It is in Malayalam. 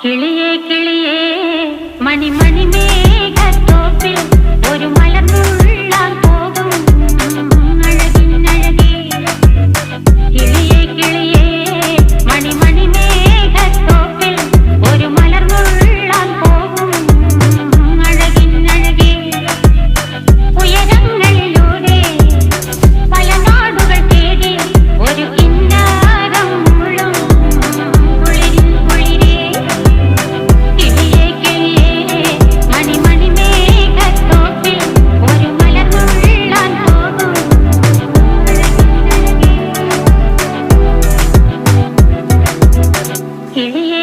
കിളിയേ കിളിയേ മണിമണി മേഘത്തോപ്പിൽ ഒരു മലർന്നുള്ളാൻ പോകും അഴകിനഴകേ. കിളിയേ കിളിയേ മണിമണി മേഘത്തോപ്പിൽ ഒരു മലർന്നുള്ളാൻ പോകും അഴകിനഴകേ. ഉയരങ്ങളിലൂടെ പല നാടുകൾ തേടി ഒരു കിന്നാരം മുഴും കുളിരിൻ കുളിരേ. കിളിയേ കിളിയേ മണിമണി മേഘത്തോപ്പിൽ ഒരു മലർന്നുള്ളാൻ പോകും അഴകിനഴകേ. കിളിയേ